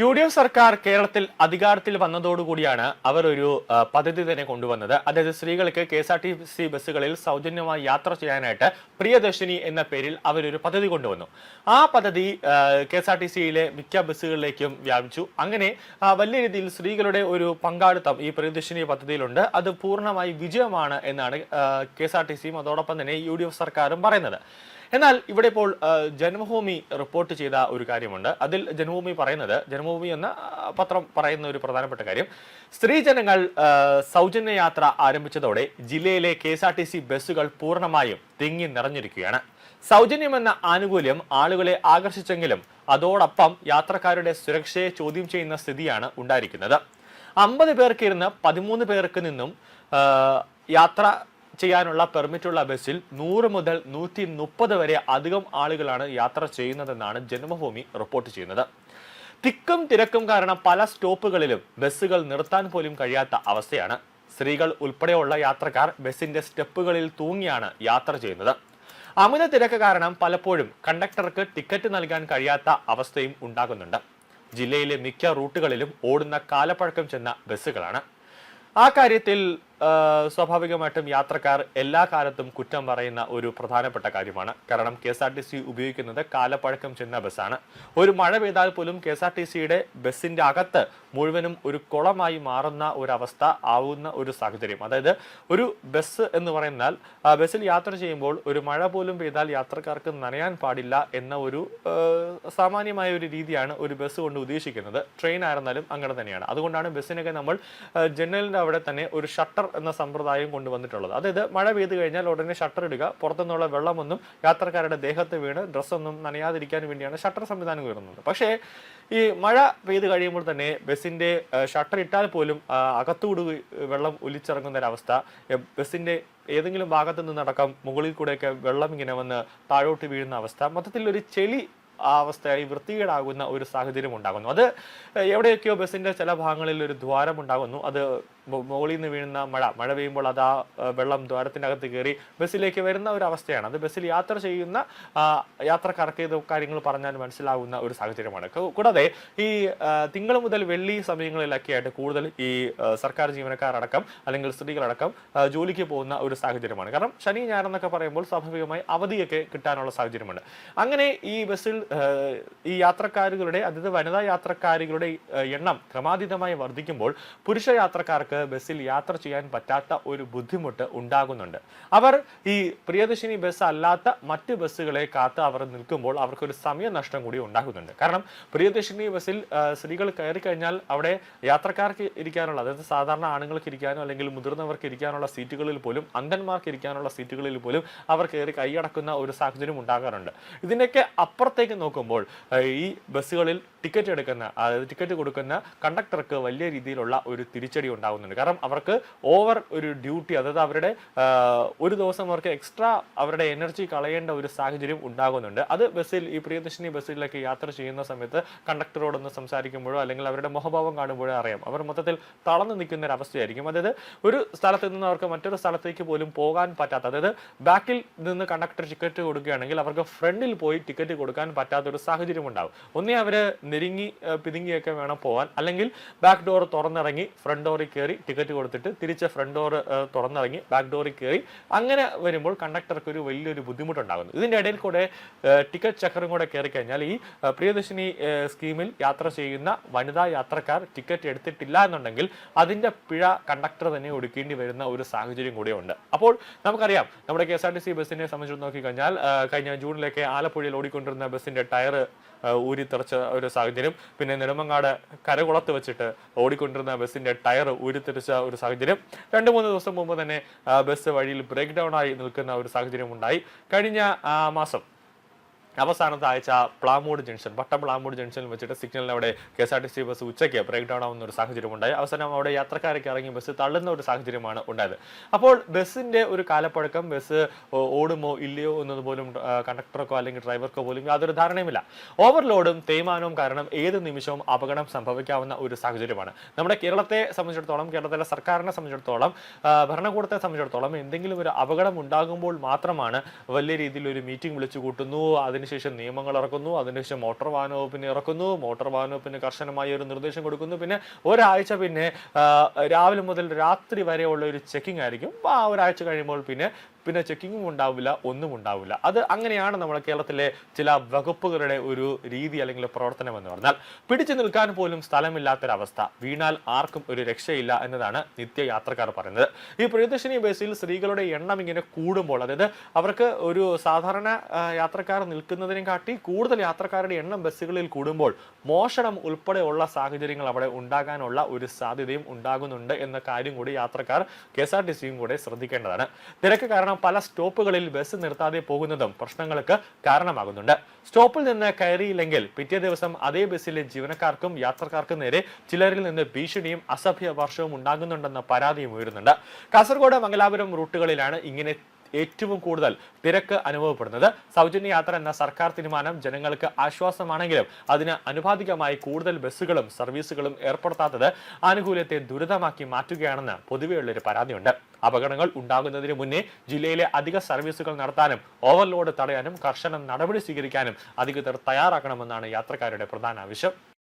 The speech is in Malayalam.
UDF സർക്കാർ കേരളത്തിൽ അധികാരത്തിൽ വന്നതോടുകൂടിയാണ് അവർ ഒരു പദ്ധതി തന്നെ കൊണ്ടുവന്നത്. അതായത് സ്ത്രീകൾക്ക് KSRTC ബസ്സുകളിൽ സൗജന്യമായി യാത്ര ചെയ്യാനായിട്ട് പ്രിയദർശിനി എന്ന പേരിൽ അവരൊരു പദ്ധതി കൊണ്ടുവന്നു. ആ പദ്ധതി KSRTCയിലെ മിക്ക ബസ്സുകളിലേക്കും വ്യാപിച്ചു. അങ്ങനെ വലിയ രീതിയിൽ സ്ത്രീകളുടെ ഒരു പങ്കാളിത്തം ഈ പ്രിയദർശിനി പദ്ധതിയിലുണ്ട്. അത് പൂർണ്ണമായി വിജയമാണ് എന്നാണ് KSRTCയും അതോടൊപ്പം തന്നെ UDF സർക്കാരും പറയുന്നത്. എന്നാൽ ഇവിടെ ഇപ്പോൾ ജന്മഭൂമി റിപ്പോർട്ട് ചെയ്ത ഒരു കാര്യമുണ്ട്. അതിൽ ജന്മഭൂമി എന്ന പത്രം പറയുന്ന ഒരു പ്രധാനപ്പെട്ട കാര്യം, സ്ത്രീജനങ്ങൾ സൗജന്യ യാത്ര ആരംഭിച്ചതോടെ ജില്ലയിലെ KSRTC ബസ്സുകൾ പൂർണ്ണമായും തിങ്ങി നിറഞ്ഞിരിക്കുകയാണ്. സൗജന്യമെന്ന ആനുകൂല്യം ആളുകളെ ആകർഷിച്ചെങ്കിലും അതോടൊപ്പം യാത്രക്കാരുടെ സുരക്ഷയെ ചോദ്യം ചെയ്യുന്ന സ്ഥിതിയാണ് ഉണ്ടായിരിക്കുന്നത്. 50 പേർക്ക് ഇരുന്ന് 13 പേർക്ക് നിന്നും യാത്ര ചെയ്യാനുള്ള പെർമിറ്റുള്ള ബസ്സിൽ 100 മുതൽ 130 വരെ അധികം ആളുകളാണ് യാത്ര ചെയ്യുന്നതെന്നാണ് ജന്മഭൂമി റിപ്പോർട്ട് ചെയ്യുന്നത്. തിക്കും തിരക്കും കാരണം പല സ്റ്റോപ്പുകളിലും ബസ്സുകൾ നിർത്താൻ പോലും കഴിയാത്ത അവസ്ഥയാണ്. സ്ത്രീകൾ ഉൾപ്പെടെയുള്ള യാത്രക്കാർ ബസ്സിന്റെ സ്റ്റെപ്പുകളിൽ തൂങ്ങിയാണ് യാത്ര ചെയ്യുന്നത്. അമിത തിരക്ക് കാരണം പലപ്പോഴും കണ്ടക്ടർക്ക് ടിക്കറ്റ് നൽകാൻ കഴിയാത്ത അവസ്ഥയും ഉണ്ടാകുന്നുണ്ട്. ജില്ലയിലെ മിക്ക റൂട്ടുകളിലും ഓടുന്ന കാലപ്പഴക്കം ചെന്ന ബസ്സുകളാണ്. ആ കാര്യത്തിൽ സ്വാഭാവികമായിട്ടും യാത്രക്കാർ എല്ലാ കാലത്തും കുറ്റം പറയുന്ന ഒരു പ്രധാനപ്പെട്ട കാര്യമാണ്. കാരണം KSRTC ഉപയോഗിക്കുന്നത് കാലപ്പഴക്കം ചെന്ന ബസ്സാണ്. ഒരു മഴ പെയ്താൽ പോലും KSRTCയുടെ ബസ്സിന്റെ അകത്ത് മുഴുവനും ഒരു കുളമായി മാറുന്ന ഒരവസ്ഥ ആവുന്ന ഒരു സാഹചര്യം. അതായത് ഒരു ബസ് എന്ന് പറയുന്നാൽ ബസ്സിൽ യാത്ര ചെയ്യുമ്പോൾ ഒരു മഴ പോലും പെയ്താൽ യാത്രക്കാർക്ക് നനയാൻ പാടില്ല എന്ന ഒരു സാമാന്യമായ ഒരു രീതിയാണ് ഒരു ബസ് കൊണ്ട് ഉദ്ദേശിക്കുന്നത്. ട്രെയിൻ ആയിരുന്നാലും അങ്ങനെ തന്നെയാണ്. അതുകൊണ്ടാണ് ബസ്സിനൊക്കെ നമ്മൾ ജനലിന്റെ അവിടെ തന്നെ ഒരു ഷട്ടർ എന്ന സമ്പ്രദായം കൊണ്ടുവന്നിട്ടുള്ളത്. അതായത് മഴ പെയ്ത് കഴിഞ്ഞാൽ ഉടനെ ഷട്ടർ ഇടുക, പുറത്തുനിന്നുള്ള വെള്ളമൊന്നും യാത്രക്കാരുടെ ദേഹത്ത് വീണ് ഡ്രസ്സൊന്നും നനയാതിരിക്കാൻ വേണ്ടിയാണ് ഷട്ടർ സംവിധാനം വരുന്നത്. പക്ഷേ ഈ മഴ പെയ്ത് കഴിയുമ്പോൾ തന്നെ ബസ്സിന്റെ ഷട്ടർ ഇട്ടാൽ പോലും അകത്തുകൂടി വെള്ളം ഒലിച്ചിറങ്ങുന്ന ഒരവസ്ഥ, ബസ്സിന്റെ ഏതെങ്കിലും ഭാഗത്തു നിന്നടക്കം മുകളിൽ കൂടെയൊക്കെ വെള്ളം ഇങ്ങനെ വന്ന് താഴോട്ട് വീഴുന്ന അവസ്ഥ, മൊത്തത്തിൽ ഒരു ചെളി ആ അവസ്ഥയായി വൃത്തികേടാകുന്ന ഒരു സാഹചര്യം ഉണ്ടാകുന്നു. അത് എവിടെയൊക്കെയോ ബസ്സിന്റെ ചില ഭാഗങ്ങളിൽ ഒരു ദ്വാരം ഉണ്ടാകുന്നു. അത് മുകളിൽ നിന്ന് വീഴുന്ന മഴ പെയ്യുമ്പോൾ അത് ആ വെള്ളം ദ്വാരത്തിനകത്ത് കയറി ബസ്സിലേക്ക് വരുന്ന ഒരു അവസ്ഥയാണ്. അത് ബസ്സിൽ യാത്ര ചെയ്യുന്ന യാത്രക്കാർക്ക് ഇത് കാര്യങ്ങൾ പറഞ്ഞാൽ മനസ്സിലാകുന്ന ഒരു സാഹചര്യമാണ്. കൂടാതെ ഈ തിങ്കൾ മുതൽ വെള്ളി സമയങ്ങളിലൊക്കെ ആയിട്ട് കൂടുതൽ ഈ സർക്കാർ ജീവനക്കാരടക്കം അല്ലെങ്കിൽ സ്ത്രീകളടക്കം ജോലിക്ക് പോകുന്ന ഒരു സാഹചര്യമാണ്. കാരണം ശനി ഞായർ എന്നൊക്കെ പറയുമ്പോൾ സ്വാഭാവികമായി അവധിയൊക്കെ കിട്ടാനുള്ള സാഹചര്യമുണ്ട്. അങ്ങനെ ഈ ബസ്സിൽ ഈ യാത്രക്കാരുടെ, അതായത് വനിതാ യാത്രക്കാരുടെ എണ്ണം ക്രമാതീതമായി വർദ്ധിക്കുമ്പോൾ പുരുഷ യാത്രക്കാർക്ക് ബസ്സിൽ യാത്ര ചെയ്യാൻ പറ്റാത്ത ഒരു ബുദ്ധിമുട്ട് ഉണ്ടാകുന്നുണ്ട്. അവർ ഈ പ്രിയദർശിനി ബസ് അല്ലാത്ത മറ്റ് ബസ്സുകളെ കാത്ത് അവർ നിൽക്കുമ്പോൾ അവർക്കൊരു സമയനഷ്ടം കൂടി ഉണ്ടാകുന്നുണ്ട്. കാരണം പ്രിയദർശിനി ബസ്സിൽ സ്ത്രീകൾ കയറി കഴിഞ്ഞാൽ അവിടെ യാത്രക്കാർക്ക് ഇരിക്കാനുള്ള, അതായത് സാധാരണ ആണുങ്ങൾക്ക് ഇരിക്കാനോ അല്ലെങ്കിൽ മുതിർന്നവർക്ക് ഇരിക്കാനുള്ള സീറ്റുകളിൽ പോലും, അന്ധന്മാർക്ക് ഇരിക്കാനുള്ള സീറ്റുകളിൽ പോലും അവർ കയറി കൈയടക്കുന്ന ഒരു സാഹചര്യം ഉണ്ടാകാറുണ്ട്. ഇതിനൊക്കെ അപ്പുറത്തേക്ക് നോക്കുമ്പോൾ ഈ ബസ്സുകളിൽ ടിക്കറ്റ് എടുക്കുന്ന, അതായത് ടിക്കറ്റ് കൊടുക്കുന്ന കണ്ടക്ടർക്ക് വലിയ രീതിയിലുള്ള ഒരു തിരിച്ചടി ഉണ്ടാകുന്നുണ്ട്. കാരണം അവർക്ക് ഓവർ ഒരു ഡ്യൂട്ടി, അതായത് അവരുടെ ഒരു ദിവസം അവർക്ക് എക്സ്ട്രാ അവരുടെ എനർജി കളയേണ്ട ഒരു സാഹചര്യം ഉണ്ടാകുന്നുണ്ട്. അത് ബസ്സിൽ, ഈ പ്രിയദർശിനി ബസ്സിലേക്ക് യാത്ര ചെയ്യുന്ന സമയത്ത് കണ്ടക്ടറോടൊന്ന് സംസാരിക്കുമ്പോഴോ അല്ലെങ്കിൽ അവരുടെ മുഖഭാവം കാണുമ്പോഴോ അറിയാം, അവർ മൊത്തത്തിൽ തളർന്നു നിൽക്കുന്ന ഒരു അവസ്ഥയായിരിക്കും. അതായത് ഒരു സ്ഥലത്ത് നിന്ന് അവർക്ക് മറ്റൊരു സ്ഥലത്തേക്ക് പോലും പോകാൻ പറ്റാത്ത, അതായത് ബാക്കിൽ നിന്ന് കണ്ടക്ടർ ടിക്കറ്റ് കൊടുക്കുകയാണെങ്കിൽ അവർക്ക് ഫ്രണ്ടിൽ പോയി ടിക്കറ്റ് കൊടുക്കാൻ പറ്റാത്ത ഒരു സാഹചര്യം ഉണ്ടാകും. ഒന്നേ അവര് നെരുങ്ങി പിതുങ്ങിയൊക്കെ വേണം പോകാൻ, അല്ലെങ്കിൽ ബാക്ക് ഡോർ തുറന്നിറങ്ങി ഫ്രണ്ട് ഡോറിൽ കയറി ടിക്കറ്റ് കൊടുത്തിട്ട് തിരിച്ച് ഫ്രണ്ട് ഡോർ തുറന്നിറങ്ങി ബാക്ക് ഡോറിൽ കയറി, അങ്ങനെ വരുമ്പോൾ കണ്ടക്ടർക്ക് ഒരു വലിയൊരു ബുദ്ധിമുട്ടുണ്ടാകുന്നു. ഇതിന്റെ ഇടയിൽ കൂടെ ടിക്കറ്റ് ചക്കറും കൂടെ കയറി കഴിഞ്ഞാൽ ഈ പ്രിയദർശിനി സ്കീമിൽ യാത്ര ചെയ്യുന്ന വനിതാ യാത്രക്കാർ ടിക്കറ്റ് എടുത്തിട്ടില്ല എന്നുണ്ടെങ്കിൽ അതിന്റെ പിഴ കണ്ടക്ടർ തന്നെ ഒടുക്കേണ്ടി വരുന്ന ഒരു സാഹചര്യം കൂടിയുണ്ട്. അപ്പോൾ നമുക്കറിയാം, നമ്മുടെ KSRTC ബസ്സിനെ സംബന്ധിച്ച് നോക്കിക്കഴിഞ്ഞാൽ കഴിഞ്ഞ ജൂണിലേക്ക് ആലപ്പുഴയിൽ ഓടിക്കൊണ്ടിരുന്ന ബസ്സിന്റെ ടയർ ഊരിത്തെറിച്ച ഒരു സാഹചര്യം, പിന്നെ നെടുമങ്ങാട് കരകുളത്ത് വെച്ചിട്ട് ഓടിക്കൊണ്ടിരുന്ന ബസ്സിന്റെ ടയർ ഊരിത്തെറിച്ച ഒരു സാഹചര്യം, 2-3 ദിവസം മുമ്പ് തന്നെ ബസ് വഴിയിൽ ബ്രേക്ക് ഡൗൺ ആയി നിൽക്കുന്ന ഒരു സാഹചര്യം ഉണ്ടായി. കഴിഞ്ഞ മാസം അവസാനത്തെ ആഴ്ച പ്ലാമൂട് ജംഗ്ഷൻ, പ്ലാമൂട് ജംഗ്ഷനിൽ വെച്ചിട്ട് സിഗ്നലിൽ അവിടെ KSRTC ബസ് ഉച്ചയ്ക്ക് ബ്രേക്ക് ഡൗൺ ആവുന്ന ഒരു സാഹചര്യം ഉണ്ടായി. അവസാനം അവിടെ യാത്രക്കാരൊക്കെ ഇറങ്ങി ബസ് തള്ളുന്ന ഒരു സാഹചര്യമാണ് ഉണ്ടായത്. അപ്പോൾ ബസ്സിന്റെ ഒരു കാലപ്പഴക്കം, ബസ് ഓടുമോ ഇല്ലയോ എന്നതുപോലും കണ്ടക്ടർക്കോ അല്ലെങ്കിൽ ഡ്രൈവർക്കോ പോലും യാതൊരു ധാരണയുമില്ല. ഓവർലോഡും തേയ്മാനവും കാരണം ഏത് നിമിഷവും അപകടം സംഭവിക്കാവുന്ന ഒരു സാഹചര്യമാണ്. നമ്മുടെ കേരളത്തെ സംബന്ധിച്ചിടത്തോളം, കേരളത്തിലെ സർക്കാരിനെ സംബന്ധിച്ചിടത്തോളം, ഭരണകൂടത്തെ സംബന്ധിച്ചിടത്തോളം എന്തെങ്കിലും ഒരു അപകടം ഉണ്ടാകുമ്പോൾ മാത്രമാണ് വലിയ രീതിയിൽ ഒരു മീറ്റിംഗ് വിളിച്ചു കൂട്ടുന്നു, അതിന് അതിനുശേഷം നിയമങ്ങൾ ഇറക്കുന്നു, അതിനുശേഷം മോട്ടോർ വാഹന വകുപ്പിനെ ഇറക്കുന്നു, മോട്ടോർ വാഹന വകുപ്പിന് കർശനമായ ഒരു നിർദ്ദേശം കൊടുക്കുന്നു. പിന്നെ ഒരാഴ്ച പിന്നെ രാവിലെ മുതൽ രാത്രി വരെയുള്ള ഒരു ചെക്കിംഗ് ആയിരിക്കും. ആ ഒരാഴ്ച കഴിയുമ്പോൾ പിന്നെ ചെക്കിങ്ങും ഉണ്ടാവില്ല, ഒന്നും ഉണ്ടാവില്ല. അത് അങ്ങനെയാണ് നമ്മുടെ കേരളത്തിലെ ചില വകുപ്പുകളുടെ ഒരു രീതി അല്ലെങ്കിൽ പ്രവർത്തനം എന്ന് പറഞ്ഞാൽ. പിടിച്ചു നിൽക്കാൻ പോലും സ്ഥലമില്ലാത്തൊരവസ്ഥ, വീണാൽ ആർക്കും ഒരു രക്ഷയില്ല എന്നതാണ് നിത്യയാത്രക്കാർ പറയുന്നത്. ഈ പ്രിയദർശിനി ബസ്സിൽ സ്ത്രീകളുടെ എണ്ണം ഇങ്ങനെ കൂടുമ്പോൾ, അതായത് അവർക്ക് ഒരു സാധാരണ യാത്രക്കാർ നിൽക്കുന്നതിനെ കാട്ടി കൂടുതൽ യാത്രക്കാരുടെ എണ്ണം ബസ്സുകളിൽ കൂടുമ്പോൾ മോഷണം ഉൾപ്പെടെയുള്ള സാഹചര്യങ്ങൾ അവിടെ ഉണ്ടാകാനുള്ള ഒരു സാധ്യതയും ഉണ്ടാകുന്നുണ്ട് എന്ന കാര്യം കൂടി യാത്രക്കാർ KSRTCയും കൂടെ ശ്രദ്ധിക്കേണ്ടതാണ്. തിരക്ക് കാരണം പല സ്റ്റോപ്പുകളിൽ ബസ് നിർത്താതെ പോകുന്നതും പ്രശ്നങ്ങൾക്ക് കാരണമാകുന്നുണ്ട്. സ്റ്റോപ്പിൽ നിന്ന് കയറിയില്ലെങ്കിൽ പിറ്റേ ദിവസം അതേ ബസ്സിലെ ജീവനക്കാർക്കും യാത്രക്കാർക്കും നേരെ ചിലരിൽ നിന്ന് ഭീഷണിയും അസഭ്യ വർഷവും ഉണ്ടാകുന്നുണ്ടെന്ന പരാതിയും ഉയരുന്നുണ്ട്. കാസർഗോഡ് മംഗലാപുരം റൂട്ടുകളിലാണ് ഇങ്ങനെ ഏറ്റവും കൂടുതൽ തിരക്ക് അനുഭവപ്പെടുന്നത്. സൗജന്യ യാത്ര എന്ന സർക്കാർ തീരുമാനം ജനങ്ങൾക്ക് ആശ്വാസമാണെങ്കിലും അതിന് അനുപാതികമായി കൂടുതൽ ബസ്സുകളും സർവീസുകളും ഏർപ്പെടുത്താത്തത് ആനുകൂല്യത്തെ ദുരിതമാക്കി മാറ്റുകയാണെന്ന് പൊതുവെയുള്ളൊരു പരാതിയുണ്ട്. അപകടങ്ങൾ ഉണ്ടാകുന്നതിന് മുന്നേ ജില്ലയിലെ അധിക സർവീസുകൾ നടത്താനും ഓവർലോഡ് തടയാനും കർശന നടപടി സ്വീകരിക്കാനും അധികൃതർ തയ്യാറാക്കണമെന്നാണ് യാത്രക്കാരുടെ പ്രധാന ആവശ്യം.